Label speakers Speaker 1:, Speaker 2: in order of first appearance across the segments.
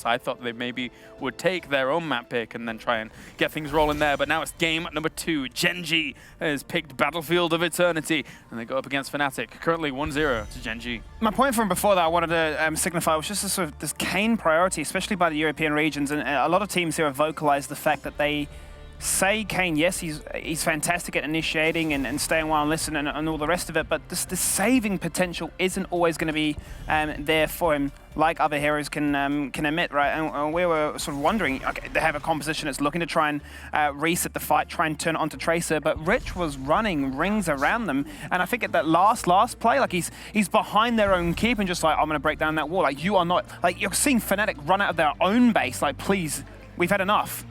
Speaker 1: course. I thought they maybe would take their own map pick and then try and get things rolling there. But now it's game number 2. Gen.G has picked Battlefield of Eternity, and they go up against Fnatic. Currently 1-0 to Gen.G.
Speaker 2: My point from before that I wanted to signify was just this sort of this Kane priority, especially by the European regions. And a lot of teams here have vocalized the fact that they say Kane, yes, he's fantastic at initiating and staying while and listen and all the rest of it, but the saving potential isn't always going to be there for him, like other heroes can admit, right? And we were sort of wondering, okay, they have a composition that's looking to try and reset the fight, try and turn it onto Tracer, but Rich was running rings around them, and I think at that last play, like he's behind their own keep and just like, I'm going to break down that wall. Like, you are not, like, you're seeing Fnatic run out of their own base, like, please, we've had enough.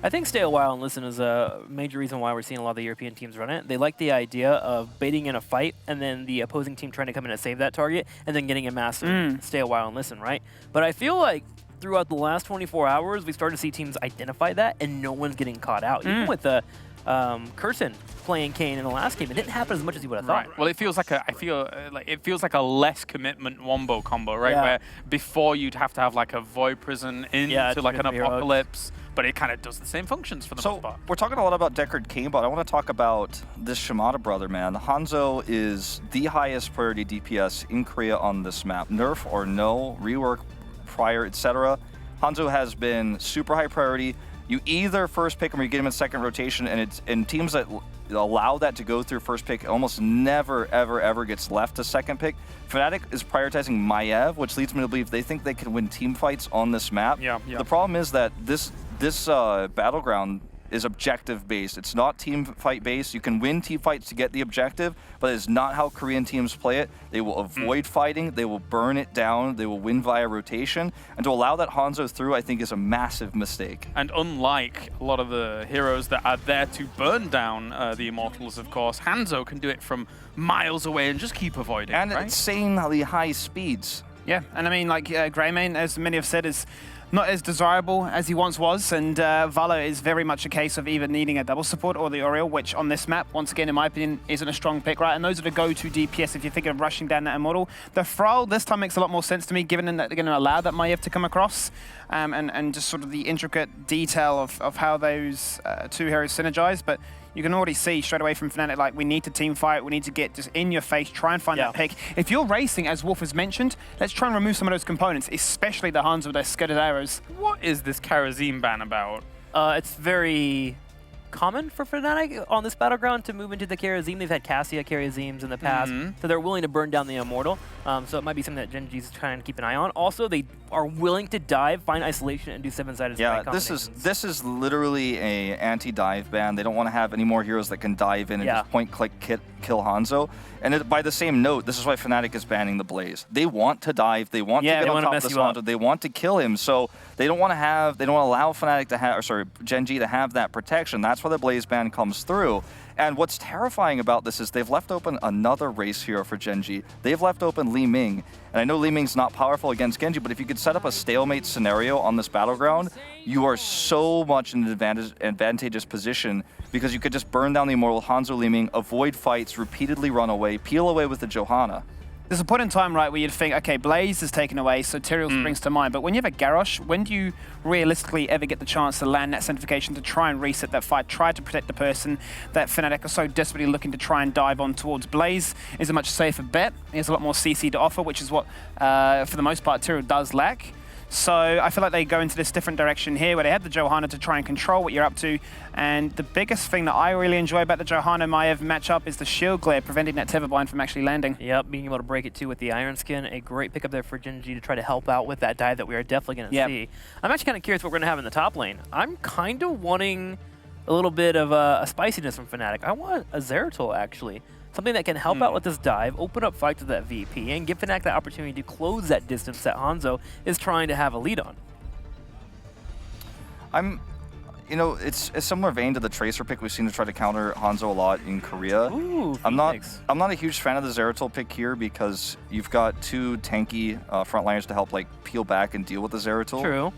Speaker 3: I think stay a while and listen is a major reason why we're seeing a lot of the European teams run it. They like the idea of baiting in a fight and then the opposing team trying to come in and save that target and then getting a massive stay a while and listen, right? But I feel like throughout the last 24 hours, we started to see teams identify that and no one's getting caught out. Even with the Curson playing Kane in the last game, it didn't happen as much as you would have thought.
Speaker 1: Well, it feels like it feels like a less commitment wombo combo, right? Where before you'd have to have like a Void Prison into like an Apocalypse, but it kind of does the same functions for the most part.
Speaker 4: We're talking a lot about Deckard Kane, but I want to talk about this Shimada brother, man. Hanzo is the highest priority DPS in Korea on this map. Nerf or no, rework prior, etc. Hanzo has been super high priority. You either first pick him or you get him in second rotation, and teams that allow that to go through first pick almost never, ever gets left to second pick. Fnatic is prioritizing Maiev, which leads me to believe they think they can win team fights on this map. The problem is that this battleground is objective based. It's not team fight based. You can win team fights to get the objective, but it's not how Korean teams play it. They will avoid fighting, they will burn it down, they will win via rotation, and to allow that Hanzo through, I think, is a massive mistake.
Speaker 1: And unlike a lot of the heroes that are there to burn down the Immortals, of course, Hanzo can do it from miles away and just keep avoiding.
Speaker 4: And insanely high speeds.
Speaker 2: Yeah, and I mean, like Greymane, as many have said, is not as desirable as he once was, and Valo is very much a case of either needing a double support or the Oriole, which on this map, once again, in my opinion, isn't a strong pick, right? And those are the go-to DPS if you're thinking of rushing down that Immortal. The Thrall this time makes a lot more sense to me, given that they're going to allow that Maiev to come across, and just sort of the intricate detail of how those two heroes synergize, but you can already see straight away from Fnatic, like, we need to team fight, we need to get just in your face, try and find that pick. If you're racing, as Wolf has mentioned, let's try and remove some of those components, especially the Hanzo with their scattered arrows.
Speaker 1: What is this Karazim ban about?
Speaker 3: It's very common for Fnatic on this battleground to move into the Karazim. They've had Cassia Karazims in the past, so they're willing to burn down the Immortal. So it might be something that Gen.G's trying to keep an eye on. Also, they are willing to dive, find isolation, and do 7-sided strike combinations.
Speaker 4: This is literally a anti-dive ban. They don't want to have any more heroes that can dive in and just point-click kill Hanzo. And by the same note, this is why Fnatic is banning the Blaze. They want to dive. They want to get on top of this Hanzo. They want to kill him. So they don't want to have. They don't want to allow Fnatic to have, or sorry, Gen.G to have that protection. That's why the Blaze ban comes through. And what's terrifying about this is they've left open another race hero for Gen.G. They've left open Li Ming. And I know Li Ming's not powerful against Genji, but if you could set up a stalemate scenario on this battleground, you are so much in an advantageous position because you could just burn down the Immortal Hanzo Li Ming, avoid fights, repeatedly run away, peel away with the Johanna.
Speaker 2: There's a point in time, right, where you'd think, okay, Blaze is taken away, so Tyrael springs to mind. But when you have a Garrosh, when do you realistically ever get the chance to land that Sanctification to try and reset that fight, try to protect the person that Fnatic are so desperately looking to try and dive on towards? Blaze is a much safer bet. He has a lot more CC to offer, which is what, for the most part, Tyrael does lack. So I feel like they go into this different direction here where they have the Johanna to try and control what you're up to. And the biggest thing that I really enjoy about the Johanna-Maiev matchup is the shield glare, preventing that Tether blind from actually landing.
Speaker 3: Yep, being able to break it too with the Iron Skin. A great pickup there for Gen.G to try to help out with that dive that we are definitely going to see. I'm actually kind of curious what we're going to have in the top lane. I'm kind of wanting a little bit of a spiciness from Fnatic. I want a Zeratul, actually. Something that can help out with this dive, open up fights with that VP, and give Fnatic the opportunity to close that distance that Hanzo is trying to have a lead on.
Speaker 4: You know, it's a similar vein to the Tracer pick we've seen to try to counter Hanzo a lot in Korea.
Speaker 3: Ooh,
Speaker 4: I'm not a huge fan of the Zeratul pick here because you've got two tanky frontliners to help like peel back and deal with the Zeratul.
Speaker 3: True.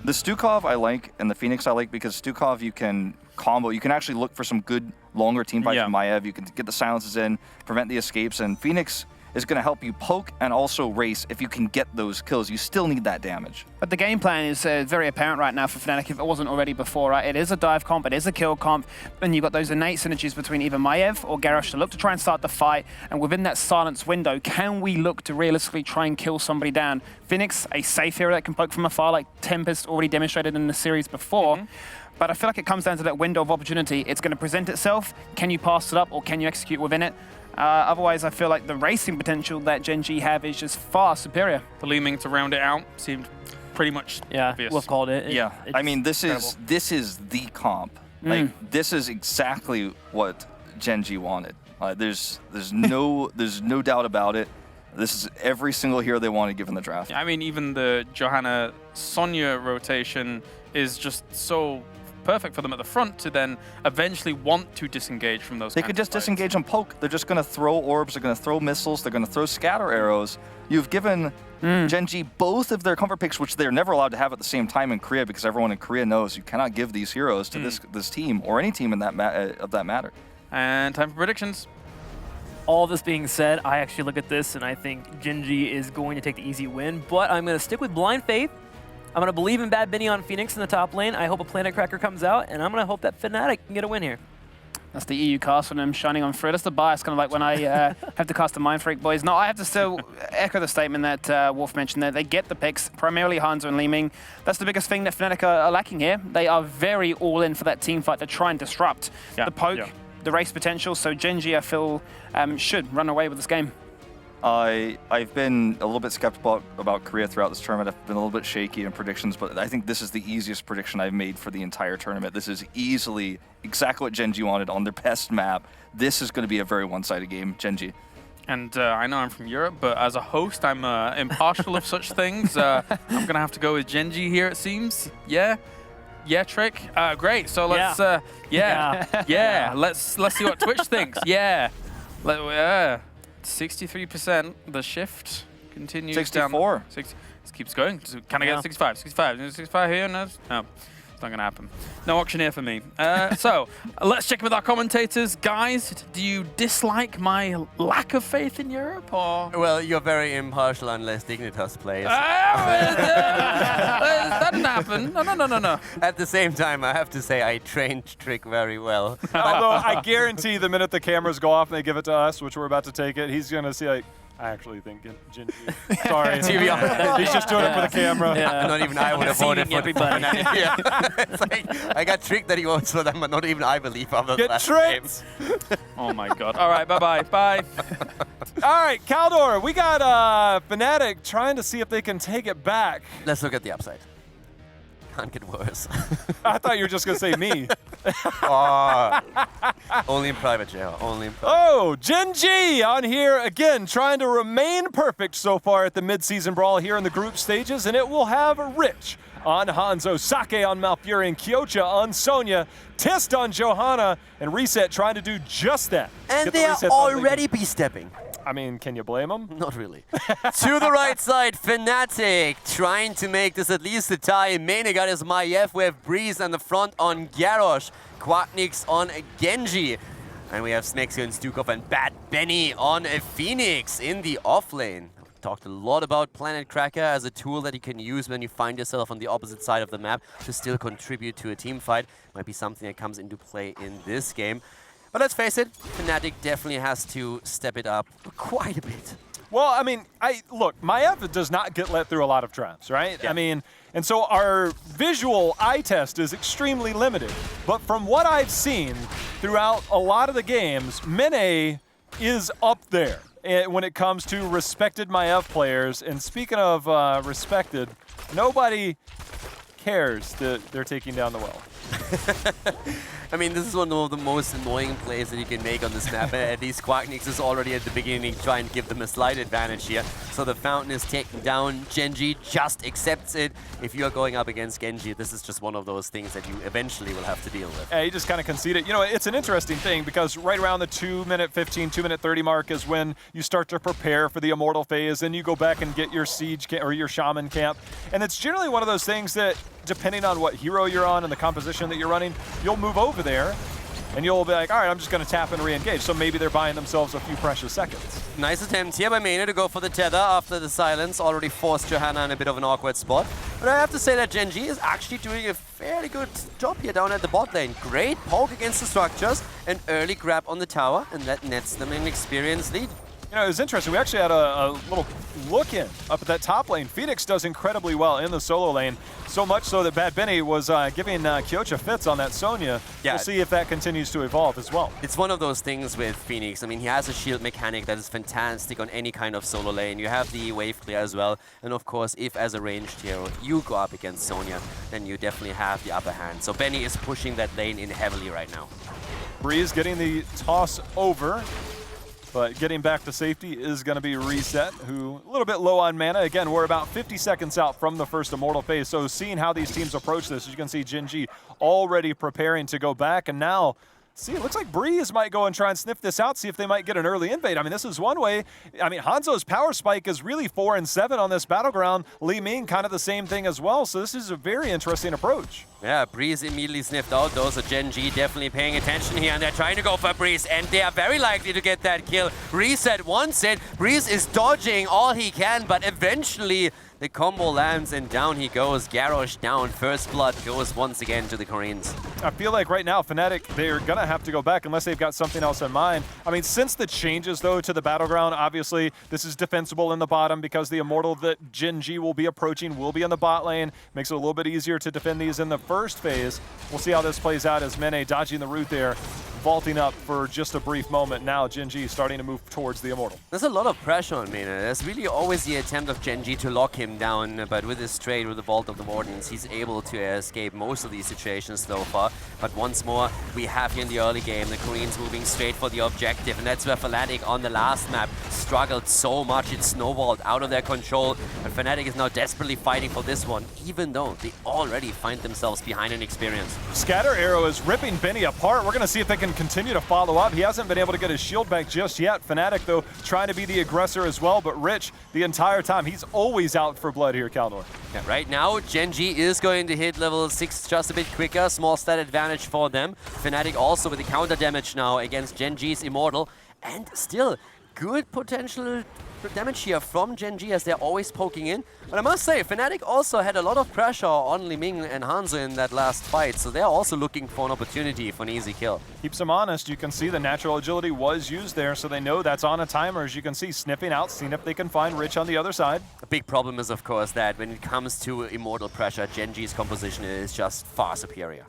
Speaker 4: The Stukov I like, and the Phoenix I like because Stukov you can combo. You can actually look for some good longer team fights with Maiev. You can get the silences in, prevent the escapes, and Phoenix is going to help you poke and also race if you can get those kills. You still need that damage.
Speaker 2: But the game plan is very apparent right now for Fnatic if it wasn't already before, right? It is a dive comp, it is a kill comp, and you've got those innate synergies between either Maiev or Garrosh to look to try and start the fight, and within that silence window, can we look to realistically try and kill somebody down? Phoenix, a safe hero that can poke from afar, like Tempest already demonstrated in the series before, but I feel like it comes down to that window of opportunity. It's going to present itself. Can you pass it up or can you execute within it? Otherwise, I feel like the racing potential that Gen.G have is just far superior.
Speaker 1: The Leeming to round it out seemed pretty much obvious.
Speaker 3: We've called it.
Speaker 4: Yeah, I mean, this is the comp. Like, this is exactly what Gen.G wanted. There's no doubt about it. This is every single hero they wanted given the draft.
Speaker 1: Yeah, I mean, even the Johanna Sonya rotation is just so perfect for them at the front to then eventually want to disengage from those.
Speaker 4: They could just disengage and poke. They're just going to throw orbs. They're going to throw missiles. They're going to throw scatter arrows. You've given Gen.G both of their comfort picks, which they're never allowed to have at the same time in Korea, because everyone in Korea knows you cannot give these heroes to this team or any team in that of that matter.
Speaker 1: And time for predictions.
Speaker 3: All this being said, I actually look at this and I think Gen.G is going to take the easy win, but I'm going to stick with blind faith. I'm going to believe in Bad Benny on Phoenix in the top lane. I hope a Planet Cracker comes out, and I'm going to hope that Fnatic can get a win here.
Speaker 2: That's the EU cast on them shining on through. That's the bias, kind of like when I have to cast a Mind Freak, boys. No, I have to still echo the statement that Wolf mentioned there. They get the picks, primarily Hanzo and Leeming. That's the biggest thing that Fnatic are lacking here. They are very all in for that team fight to try and disrupt the poke, the race potential. So Gen.G, I feel, should run away with this game.
Speaker 4: I've been a little bit skeptical about Korea throughout this tournament. I've been a little bit shaky in predictions, but I think this is the easiest prediction I've made for the entire tournament. This is easily exactly what Gen.G wanted on their best map. This is going to be a very one-sided game, Gen.G.
Speaker 1: And I know I'm from Europe, but as a host, I'm impartial of such things. I'm going to have to go with Gen.G here, it seems. Yeah? Yeah, Trick? Great. So let's, let's see what Twitch thinks. Yeah. 63%. The shift continues
Speaker 4: 64.
Speaker 1: down. 60. This keeps going. Can I get 65? 65. 65 here? No. No. It's not going to happen. No auctioneer for me. So let's check with our commentators. Guys, do you dislike my lack of faith in Europe? Or?
Speaker 5: Well, you're very impartial unless Dignitas plays.
Speaker 1: That didn't happen. No.
Speaker 5: At the same time, I have to say I trained Trick very well.
Speaker 6: Although I guarantee the minute the cameras go off and they give it to us, which we're about to take it, he's going to see like, I actually think Gen.G. Sorry. He's just doing it for the camera.
Speaker 5: Yeah. Not even I would have voted for
Speaker 3: everybody.
Speaker 5: Yeah. It's like, I got tricked that he votes for them, but not even I believe after the last game.
Speaker 1: Oh my god. All right, bye-bye. Bye.
Speaker 6: All right, Kaldor, we got Fnatic trying to see if they can take it back.
Speaker 5: Let's look at the upside. Can't get worse.
Speaker 6: I thought you were just going to say me.
Speaker 5: Only in private, jail. Only in private.
Speaker 6: Oh, Gen.G on here again, trying to remain perfect so far at the mid-season brawl here in the group stages, and it will have Rich on Hanzo, Sake on Malfurion, Kyocha on Sonya, Tist on Johanna, and Reset trying to do just that.
Speaker 5: And they are already B-stepping.
Speaker 6: I mean, can you blame them?
Speaker 5: Not really. To the right side, Fnatic trying to make this at least a tie. Mainigat is Maiev. We have Breeze on the front on Garrosh. Quacknix on Gen.G. And we have Smexio and Stukov and Bad Benny on a Phoenix in the off lane. We've talked a lot about Planet Cracker as a tool that you can use when you find yourself on the opposite side of the map to still contribute to a team fight. Might be something that comes into play in this game. But let's face it, Fnatic definitely has to step it up quite a bit.
Speaker 6: Well, I mean, look, Maiev does not get let through a lot of traps, right? Yeah. I mean, and so our visual eye test is extremely limited. But from what I've seen throughout a lot of the games, Mene is up there when it comes to respected Maiev players. And speaking of respected, nobody cares that they're taking down the well.
Speaker 5: I mean, this is one of the most annoying plays that you can make on this map. At least Quacknix is already at the beginning trying to give them a slight advantage here. So the fountain is taken down. Gen.G just accepts it. If you are going up against Gen.G, this is just one of those things that you eventually will have to deal with.
Speaker 6: Yeah, you just kind of concede it. You know, it's an interesting thing because right around the 2-minute 15, 2-minute 30 mark is when you start to prepare for the Immortal phase, and you go back and get your Siege or your Shaman camp. And it's generally one of those things that, depending on what hero you're on and the composition that you're running, you'll move over there. and you'll be like, all right, I'm just going to tap and re-engage. So maybe they're buying themselves a few precious seconds.
Speaker 5: Nice attempt here by Mane to go for the tether after the silence already forced Johanna in a bit of an awkward spot. But I have to say that Gen.G is actually doing a fairly good job here down at the bot lane. Great poke against the structures, an early grab on the tower, and that nets them an experienced lead.
Speaker 6: You know, it was interesting. We actually had a little look in up at that top lane. Phoenix does incredibly well in the solo lane, so much so that Bad Benny was giving Kyocha fits on that Sonya.
Speaker 5: Yeah.
Speaker 6: We'll see if that continues to evolve as well.
Speaker 5: It's one of those things with Phoenix. I mean, he has a shield mechanic that is fantastic on any kind of solo lane. You have the wave clear as well. And of course, if as a ranged hero you go up against Sonya, then you definitely have the upper hand. So Benny is pushing that lane in heavily right now.
Speaker 6: Breeze getting the toss over. But getting back to safety is going to be Reset, who a little bit low on mana. Again, we're about 50 seconds out from the first Immortal phase, so seeing how these teams approach this, as you can see Gen.G already preparing to go back, and now, see, it looks like Breeze might go and try and sniff this out, see if they might get an early invade. I mean, this is one way. I mean, Hanzo's power spike is really 4 and 7 on this battleground. Li Ming kind of the same thing as well, so this is a very interesting approach.
Speaker 5: Yeah, Breeze immediately sniffed out though, so Gen.G definitely paying attention here, and they're trying to go for Breeze, and they are very likely to get that kill. Reset wants it. Breeze is dodging all he can, but eventually the combo lands and down he goes. Garrosh down. First blood goes once again to the Koreans.
Speaker 6: I feel like right now, Fnatic, they're going to have to go back unless they've got something else in mind. I mean, since the changes, though, to the battleground, obviously, this is defensible in the bottom because the Immortal that Gen.G will be approaching will be in the bot lane. Makes it a little bit easier to defend these in the first phase. We'll see how this plays out as Mene dodging the root there, vaulting up for just a brief moment. Now Gen.G starting to move towards the Immortal.
Speaker 5: There's a lot of pressure on Mene. There's really always the attempt of Gen.G to lock him down, but with his trade with the Vault of the Wardens, he's able to escape most of these situations so far. But once more, we have here in the early game, the Koreans moving straight for the objective, and that's where Fnatic on the last map struggled so much. It snowballed out of their control, and Fnatic is now desperately fighting for this one, even though they already find themselves behind an experience.
Speaker 6: Scatter Arrow is ripping Benny apart. We're going to see if they can continue to follow up. He hasn't been able to get his shield back just yet. Fnatic, though, trying to be the aggressor as well, but Rich, the entire time, he's always out for blood here, Kaldor.
Speaker 5: Yeah, right now, Gen.G is going to hit level 6 just a bit quicker. Small stat advantage for them. Fnatic also with the counter damage now against Gen.G's Immortal. And still, good potential damage here from Gen.G as they're always poking in. But I must say, Fnatic also had a lot of pressure on Li Ming and Hanzo in that last fight, so they're also looking for an opportunity for an easy kill.
Speaker 6: Keeps them honest. You can see the natural agility was used there, so they know that's on a timer. As you can see, sniffing out, seeing if they can find Rich on the other side.
Speaker 5: The big problem is, of course, that when it comes to Immortal pressure, Gen.G's composition is just far superior.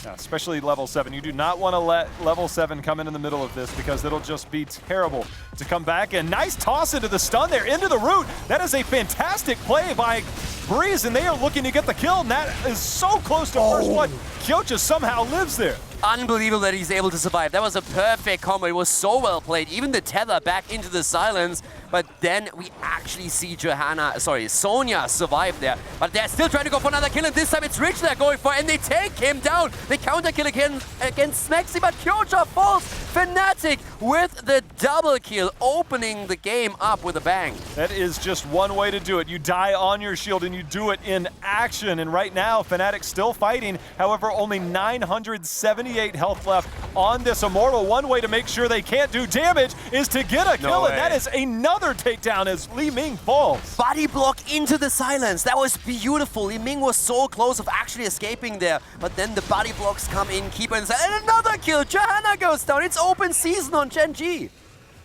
Speaker 6: Yeah, especially level 7. You do not want to let level 7 come in the middle of this because it'll just be terrible to come back. And nice toss into the stun there, into the root. That is a fantastic play by Breeze, and they are looking to get the kill, and that is so close to first blood. Kyocha somehow lives there.
Speaker 5: Unbelievable that he's able to survive. That was a perfect combo. It was so well played. Even the tether back into the silence. But then we actually see Sonya survive there. But they're still trying to go for another kill, and this time it's Rich they're going for, and they take him down. They counter kill again against Smexy, but Kyocha falls. Fnatic with the double kill, opening the game up with a bang.
Speaker 6: That is just one way to do it. You die on your shield and you do it in action. And right now, Fnatic still fighting. However, only 978 health left on this Immortal. One way to make sure they can't do damage is to get a kill, and that is another takedown as Li Ming falls.
Speaker 5: Body block into the silence. That was beautiful. Li Ming was so close of actually escaping there, but then the body blocks come in, keep inside, and another kill. Johanna goes down. It's open season on Gen.G.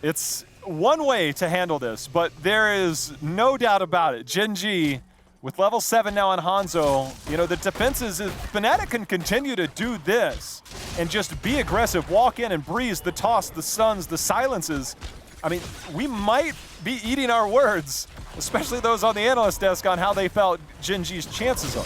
Speaker 6: It's one way to handle this, but there is no doubt about it. Gen.G, with level 7 now on Hanzo, you know, the defenses, if Fnatic can continue to do this and just be aggressive, walk in and Breeze, the toss, the stuns, the silences, I mean, we might be eating our words, especially those on the analyst desk, on how they felt Gen.G's chances are.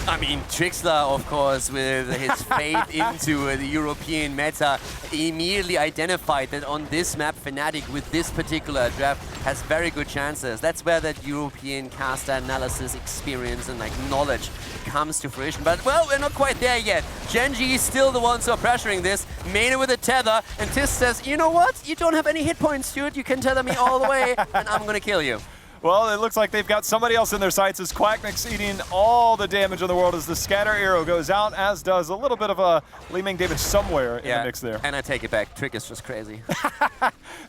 Speaker 5: I mean, Trixler, of course, with his faith into the European meta, immediately identified that on this map, Fnatic, with this particular draft, has very good chances. That's where that European caster analysis experience and knowledge comes to fruition. But, well, we're not quite there yet. Gen.G is still the ones who are pressuring this. Mane with a tether, and Tis says, you know what? You don't have any hit points, dude. You can tether me all the way, and I'm gonna kill you.
Speaker 6: Well, it looks like they've got somebody else in their sights as Quacknick's eating all the damage in the world as the scatter arrow goes out, as does a little bit of a Li Ming damage somewhere in the mix there.
Speaker 5: And I take it back. Trick is just crazy.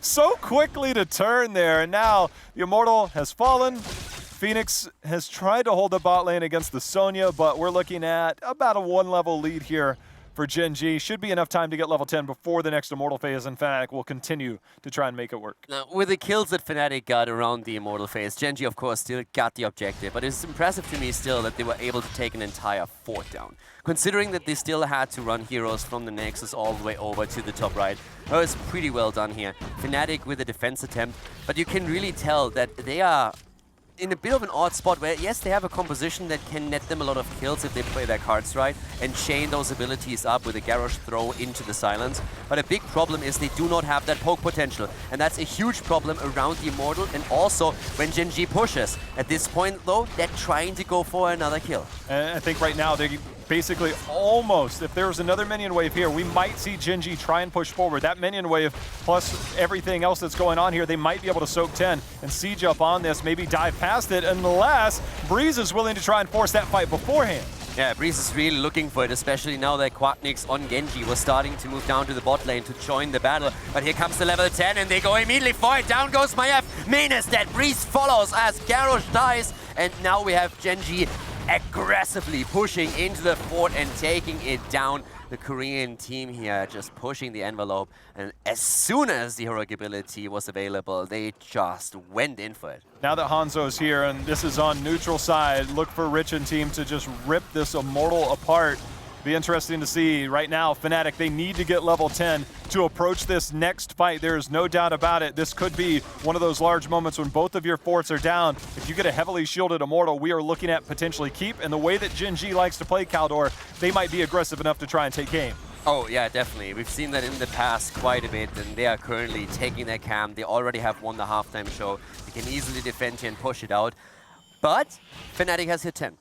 Speaker 6: So quickly to turn there, and now the Immortal has fallen. Phoenix has tried to hold the bot lane against the Sonya, but we're looking at about a 1-level lead here for Gen.G. Should be enough time to get level 10 before the next Immortal phase, and Fnatic will continue to try and make it work.
Speaker 5: Now, with the kills that Fnatic got around the Immortal phase, Gen.G of course still got the objective, but it's impressive to me still that they were able to take an entire fort down. Considering that they still had to run heroes from the Nexus all the way over to the top right, that was pretty well done here. Fnatic with a defense attempt, but you can really tell that they are in a bit of an odd spot where, yes, they have a composition that can net them a lot of kills if they play their cards right and chain those abilities up with a Garrosh throw into the silence. But a big problem is they do not have that poke potential. And that's a huge problem around the Immortal and also when Gen.G pushes. At this point, though, they're trying to go for another kill.
Speaker 6: And I think right now they basically almost, if there was another minion wave here, we might see Gen.G try and push forward. That minion wave plus everything else that's going on here, they might be able to soak 10 and siege up on this, maybe dive past it, unless Breeze is willing to try and force that fight beforehand.
Speaker 5: Yeah, Breeze is really looking for it, especially now that Quacknick's on Gen.G was starting to move down to the bot lane to join the battle. But here comes the level 10 and they go immediately for it. Down goes MyF. Main is dead. Breeze follows as Garrosh dies. And now we have Gen.G aggressively pushing into the fort and taking it down. The Korean team here just pushing the envelope, and as soon as the heroic ability was available, they just went in for it.
Speaker 6: Now that Hanzo's here and this is on neutral side, look for Rich and team to just rip this Immortal apart. Be interesting to see. Right now, Fnatic, they need to get level 10 to approach this next fight. There's no doubt about it. This could be one of those large moments when both of your forts are down. If you get a heavily shielded Immortal, we are looking at potentially keep. And the way that Gen.G likes to play Caldor, they might be aggressive enough to try and take game.
Speaker 5: Oh, yeah, definitely. We've seen that in the past quite a bit, and they are currently taking their camp. They already have won the halftime show. They can easily defend here and push it out. But Fnatic has hit 10.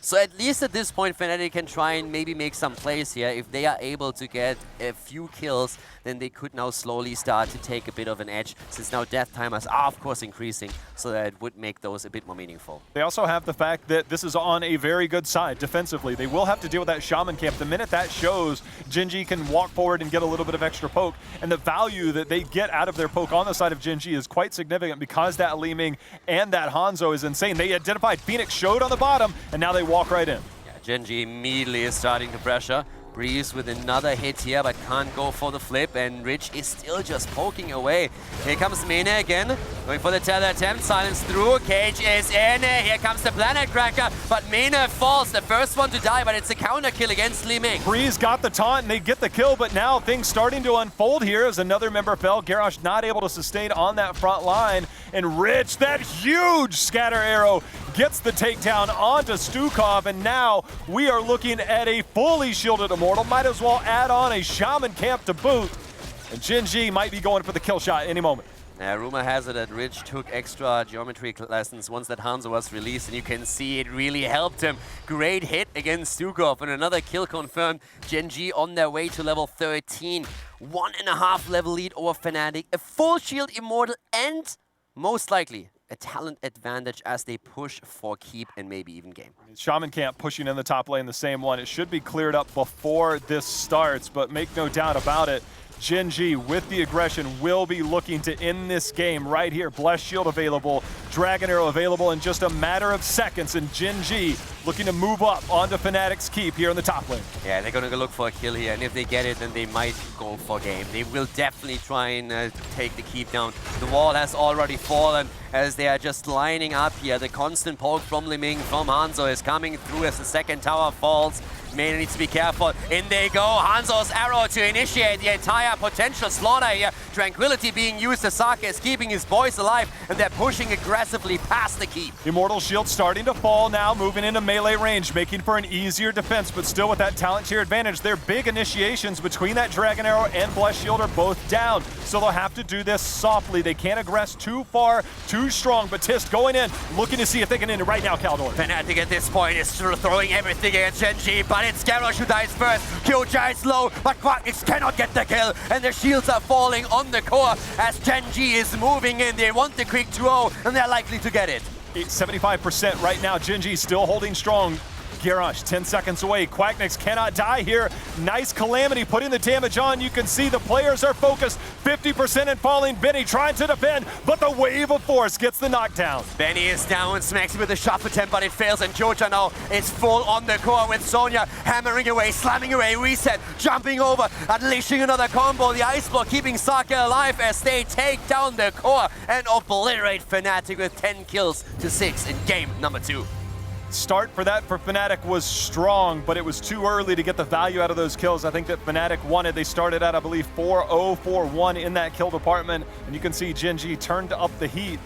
Speaker 5: So at least at this point, Fnatic can try and maybe make some plays here. If they are able to get a few kills, then they could now slowly start to take a bit of an edge, since now death timers are, of course, increasing, so that it would make those a bit more meaningful.
Speaker 6: They also have the fact that this is on a very good side defensively. They will have to deal with that Shaman camp. The minute that shows, Gen.G can walk forward and get a little bit of extra poke, and the value that they get out of their poke on the side of Gen.G is quite significant because that Li Ming and that Hanzo is insane. They identified Phoenix showed on the bottom, and now they walk right in.
Speaker 5: Yeah, Gen.G immediately is starting to pressure. Breeze with another hit here, but can't go for the flip, and Rich is still just poking away. Here comes Mena again, going for the tether attempt, silence through, Cage is in, here comes the Planet Cracker, but Mena falls, the first one to die, but it's a counter kill against Li Ming.
Speaker 6: Breeze got the taunt and they get the kill, but now things starting to unfold here as another member fell. Garrosh not able to sustain on that front line, and Rich, that huge scatter arrow, gets the takedown onto Stukov, and now we are looking at a fully shielded Immortal. Might as well add on a Shaman camp to boot, and Gen.G might be going for the kill shot any moment.
Speaker 5: Rumor has it that Rich took extra geometry lessons once that Hanzo was released, and you can see it really helped him. Great hit against Stukov, and another kill confirmed. Gen.G on their way to level 13. 1.5 level lead over Fnatic. A full shield Immortal, and most likely a talent advantage as they push for keep and maybe even game.
Speaker 6: Shaman camp pushing in the top lane, the same one. It should be cleared up before this starts, but make no doubt about it, Gen.G with the aggression will be looking to end this game right here. Blessed Shield available, Dragon Arrow available in just a matter of seconds, and Gen.G looking to move up onto Fnatic's keep here in the top lane.
Speaker 5: Yeah, they're going to go look for a kill here, and if they get it, then they might go for game. They will definitely try and take the keep down. The wall has already fallen as they are just lining up here. The constant poke from Li Ming, from Hanzo is coming through as the second tower falls. Mena needs to be careful. In they go. Hanzo's arrow to initiate the entire potential slaughter here. Tranquility being used. Asaka is keeping his boys alive, and they're pushing aggressively past the keep.
Speaker 6: Immortal shield starting to fall now, moving into melee range, making for an easier defense, but still with that talent tier advantage. Their big initiations between that Dragon Arrow and Blessed Shield are both down, so they'll have to do this softly. They can't aggress too far, too strong, but Tist going in, looking to see if they can end it right now, Caldor.
Speaker 5: Fnatic at this point is throwing everything against Gen.G, but it's Garrosh who dies first. Killjoy is low, but Quacknix cannot get the kill, and the shields are falling on the core as Gen.G is moving in. They want the quick 2-0, and they're likely to get it.
Speaker 6: 75% right now. Gen.G still holding strong. Garrosh 10 seconds away. Quacknix cannot die here. Nice Calamity putting the damage on. You can see the players are focused. 50% and falling. Benny trying to defend, but the wave of force gets the knockdown.
Speaker 5: Benny is down, smacks him with a shot attempt, but it fails, and Joja now is full on the core with Sonya hammering away, slamming away, reset, jumping over, unleashing another combo. The ice block keeping Saka alive as they take down the core and obliterate Fnatic with 10 kills to 6 in game number 2.
Speaker 6: Start for that for Fnatic was strong, but it was too early to get the value out of those kills. I think that Fnatic wanted. They started at, I believe, 4-0, 4-1 in that kill department, and you can see Gen.G turned up the heat,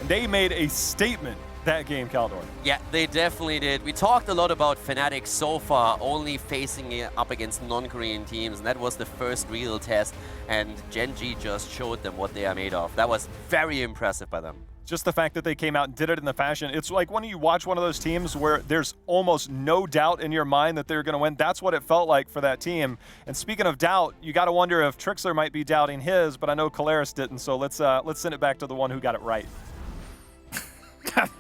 Speaker 6: and they made a statement that game, Caldor.
Speaker 5: Yeah, they definitely did. We talked a lot about Fnatic so far, only facing it up against non-Korean teams, and that was the first real test, and Gen.G just showed them what they are made of. That was very impressive by them.
Speaker 6: Just the fact that they came out and did it in the fashion. It's like when you watch one of those teams where there's almost no doubt in your mind that they're going to win. That's what it felt like for that team. And speaking of doubt, you got to wonder if Trixler might be doubting his, but I know Kalaris didn't, so let's send it back to the one who got it right.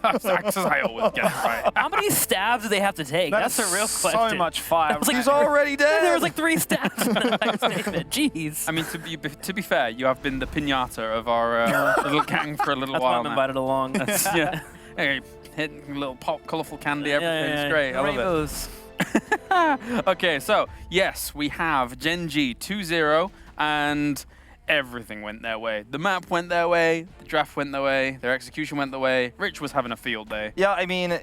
Speaker 1: I always get it right.
Speaker 3: How many stabs do they have to take? That's a real question.
Speaker 2: So much fire.
Speaker 3: Like,
Speaker 4: He's already dead.
Speaker 3: There was like 3 stabs in that statement. Jeez.
Speaker 1: I mean, to be fair, you have been the pinata of our little gang for a little
Speaker 3: That's why
Speaker 1: while
Speaker 3: I'm
Speaker 1: now.
Speaker 3: invited along.
Speaker 1: Yeah. Hey, hitting a little pop, colourful candy, everything's great. I love
Speaker 3: Rainbows.
Speaker 1: it. Okay, so yes, we have Gen.G 2-0, and everything went their way. The map went their way, the draft went their way, their execution went their way. Rich was having a field day.
Speaker 4: Yeah, I mean,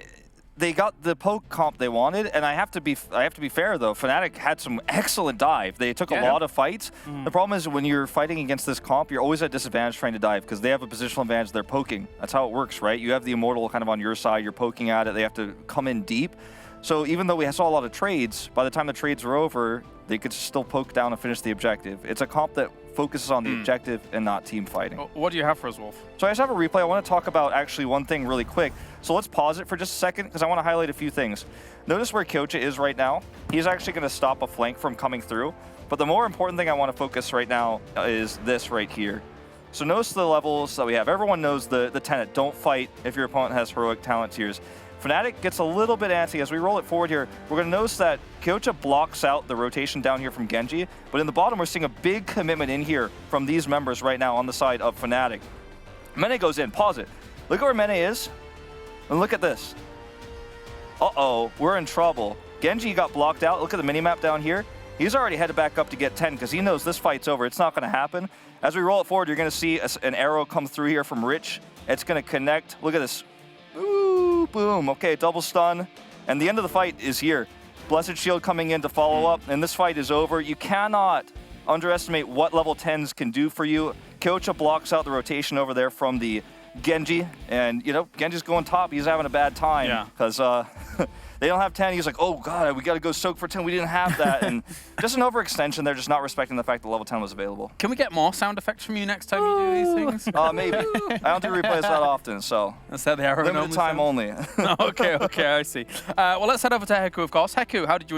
Speaker 4: they got the poke comp they wanted, and I have to be fair though. Fnatic had some excellent dive. They took a lot of fights. The problem is when you're fighting against this comp, you're always at disadvantage trying to dive because they have a positional advantage. They're poking. That's how it works, right? You have the Immortal kind of on your side. You're poking at it. They have to come in deep. So even though we saw a lot of trades, by the time the trades were over, they could still poke down and finish the objective. It's a comp that focuses on the objective and not team fighting.
Speaker 1: What do you have for us, Wolf?
Speaker 4: So I just have a replay. I want to talk about actually one thing really quick. So let's pause it for just a second because I want to highlight a few things. Notice where Kyocha is right now. He's actually going to stop a flank from coming through. But the more important thing I want to focus right now is this right here. So notice the levels that we have. Everyone knows the tenet. Don't fight if your opponent has heroic talent tiers. Fnatic gets a little bit antsy. As we roll it forward here, we're going to notice that Kyocha blocks out the rotation down here from Gen.G, but in the bottom we're seeing a big commitment in here from these members right now on the side of Fnatic. Mene goes in, pause it. Look at where Mene is, and look at this. Uh-oh, we're in trouble. Gen.G got blocked out. Look at the minimap down here. He's already headed back up to get 10 because he knows this fight's over. It's not going to happen. As we roll it forward, you're going to see an arrow come through here from Rich. It's going to connect. Look at this. Ooh, boom. Okay, double stun. And the end of the fight is here. Blessed Shield coming in to follow up, and this fight is over. You cannot underestimate what level 10s can do for you. Kyocha blocks out the rotation over there from the Gen.G, and, you know, Genji's going top. He's having a bad time because they don't have 10. He's like, oh, God, we got to go soak for 10. We didn't have that. And just an overextension. They're just not respecting the fact that level 10 was available.
Speaker 1: Can we get more sound effects from you next time you do these things?
Speaker 4: Maybe. I don't do replays that often, so.
Speaker 1: That's how the arrow
Speaker 4: limited time only.
Speaker 1: Okay, I see. Well, let's head over to Heku, of course. Heku, how did you enjoy